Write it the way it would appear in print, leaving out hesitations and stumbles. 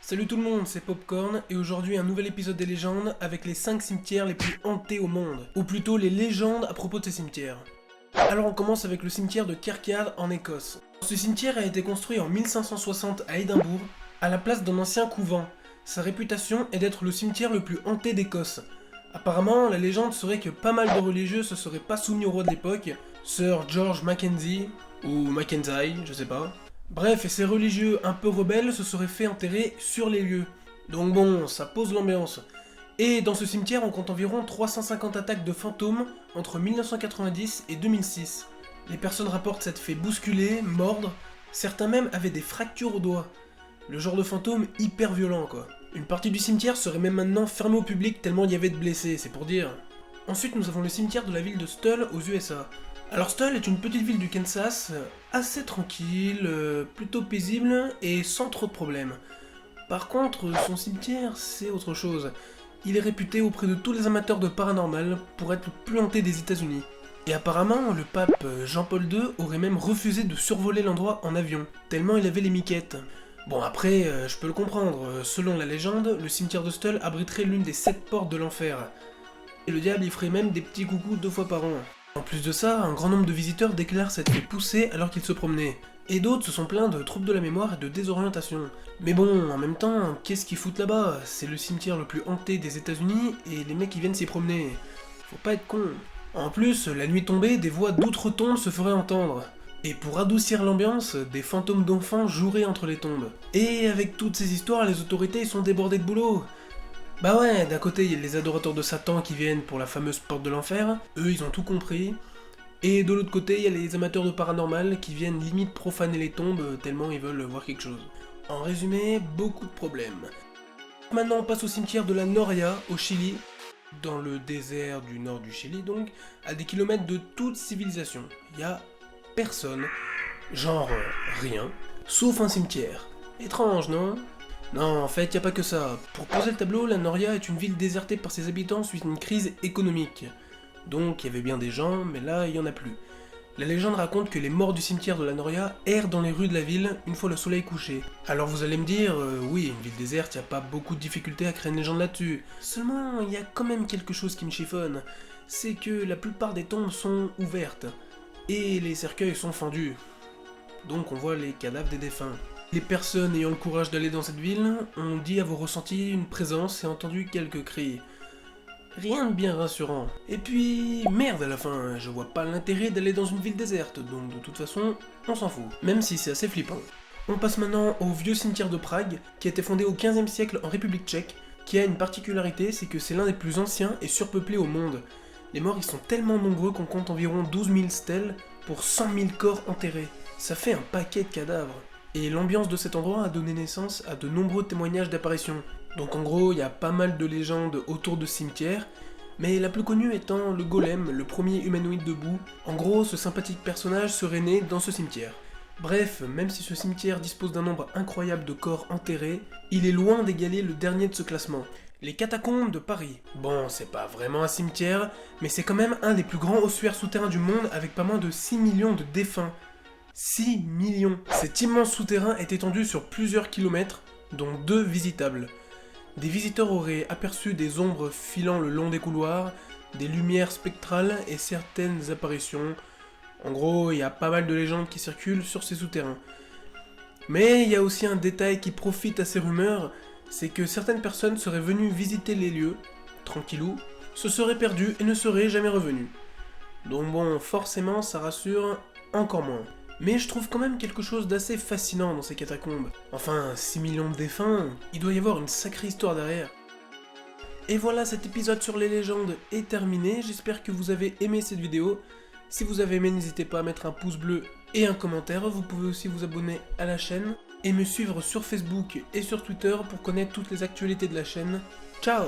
Salut tout le monde, c'est Popcorn et aujourd'hui un nouvel épisode des légendes avec les 5 cimetières les plus hantés au monde. Ou plutôt les légendes à propos de ces cimetières. Alors on commence avec le cimetière de Kirkyard en Écosse. Ce cimetière a été construit en 1560 à Édimbourg, à la place d'un ancien couvent. Sa réputation est d'être le cimetière le plus hanté d'Écosse. Apparemment, la légende serait que pas mal de religieux se seraient pas soumis au roi de l'époque, Sir George Mackenzie, ou Mackenzie, je sais pas. Bref, et ces religieux un peu rebelles se seraient fait enterrer sur les lieux. Donc bon, ça pose l'ambiance. Et dans ce cimetière, on compte environ 350 attaques de fantômes entre 1990 et 2006. Les personnes rapportent s'être fait bousculer, mordre, certains même avaient des fractures aux doigts. Le genre de fantôme hyper violent quoi. Une partie du cimetière serait même maintenant fermée au public tellement il y avait de blessés, c'est pour dire. Ensuite, nous avons le cimetière de la ville de Stull aux USA. Alors Stull est une petite ville du Kansas, assez tranquille, plutôt paisible et sans trop de problèmes. Par contre, son cimetière, c'est autre chose. Il est réputé auprès de tous les amateurs de paranormal pour être le plus hanté des États-Unis. Et apparemment, le pape Jean-Paul II aurait même refusé de survoler l'endroit en avion, tellement il avait les miquettes. Bon après, je peux le comprendre, selon la légende, le cimetière de Stull abriterait l'une des 7 portes de l'enfer. Et le diable y ferait même des petits coucous 2 fois par an. En plus de ça, un grand nombre de visiteurs déclarent s'être fait pousser alors qu'ils se promenaient. Et d'autres se sont plaints de troubles de la mémoire et de désorientation. Mais bon, en même temps, qu'est-ce qu'ils foutent là-bas? C'est le cimetière le plus hanté des États-Unis et les mecs qui viennent s'y promener. Faut pas être con. En plus, la nuit tombée, des voix d'outre-tombe se feraient entendre. Et pour adoucir l'ambiance, des fantômes d'enfants joueraient entre les tombes. Et avec toutes ces histoires, les autorités sont débordées de boulot. Bah ouais, d'un côté il y a les adorateurs de Satan qui viennent pour la fameuse porte de l'enfer, eux ils ont tout compris. Et de l'autre côté il y a les amateurs de paranormal qui viennent limite profaner les tombes tellement ils veulent voir quelque chose. En résumé, beaucoup de problèmes. Maintenant on passe au cimetière de la Noria au Chili, dans le désert du nord du Chili donc, à des kilomètres de toute civilisation. Il y a personne, genre rien, sauf un cimetière. Étrange non ? Non, en fait, y a pas que ça. Pour poser le tableau, la Noria est une ville désertée par ses habitants suite à une crise économique. Donc, il y avait bien des gens, mais là, il y en a plus. La légende raconte que les morts du cimetière de la Noria errent dans les rues de la ville une fois le soleil couché. Alors vous allez me dire, oui, une ville déserte, y a pas beaucoup de difficultés à créer une légende là-dessus. Seulement, il y a quand même quelque chose qui me chiffonne. C'est que la plupart des tombes sont ouvertes. Et les cercueils sont fendus. Donc on voit les cadavres des défunts. Les personnes ayant le courage d'aller dans cette ville ont dit avoir ressenti une présence et entendu quelques cris. Rien de bien rassurant. Et puis, merde à la fin, je vois pas l'intérêt d'aller dans une ville déserte, donc de toute façon, on s'en fout. Même si c'est assez flippant. On passe maintenant au vieux cimetière de Prague, qui a été fondé au XVe siècle en République tchèque, qui a une particularité, c'est que c'est l'un des plus anciens et surpeuplés au monde. Les morts ils sont tellement nombreux qu'on compte environ 12 000 stèles pour 100 000 corps enterrés. Ça fait un paquet de cadavres. Et l'ambiance de cet endroit a donné naissance à de nombreux témoignages d'apparitions. Donc en gros, il y a pas mal de légendes autour de ce cimetière, mais la plus connue étant le golem, le premier humanoïde debout. En gros, ce sympathique personnage serait né dans ce cimetière. Bref, même si ce cimetière dispose d'un nombre incroyable de corps enterrés, il est loin d'égaler le dernier de ce classement, les catacombes de Paris. Bon, c'est pas vraiment un cimetière, mais c'est quand même un des plus grands ossuaires souterrains du monde avec pas moins de 6 millions de défunts. 6 millions. Cet immense souterrain est étendu sur plusieurs kilomètres, dont 2 visitables. Des visiteurs auraient aperçu des ombres filant le long des couloirs, des lumières spectrales et certaines apparitions. En gros, il y a pas mal de légendes qui circulent sur ces souterrains. Mais il y a aussi un détail qui profite à ces rumeurs, c'est que certaines personnes seraient venues visiter les lieux, tranquillou, se seraient perdues et ne seraient jamais revenues. Donc bon, forcément, ça rassure encore moins. Mais je trouve quand même quelque chose d'assez fascinant dans ces catacombes. Enfin, 6 millions de défunts, il doit y avoir une sacrée histoire derrière. Et voilà, cet épisode sur les légendes est terminé, j'espère que vous avez aimé cette vidéo. Si vous avez aimé, n'hésitez pas à mettre un pouce bleu et un commentaire, vous pouvez aussi vous abonner à la chaîne, et me suivre sur Facebook et sur Twitter pour connaître toutes les actualités de la chaîne. Ciao!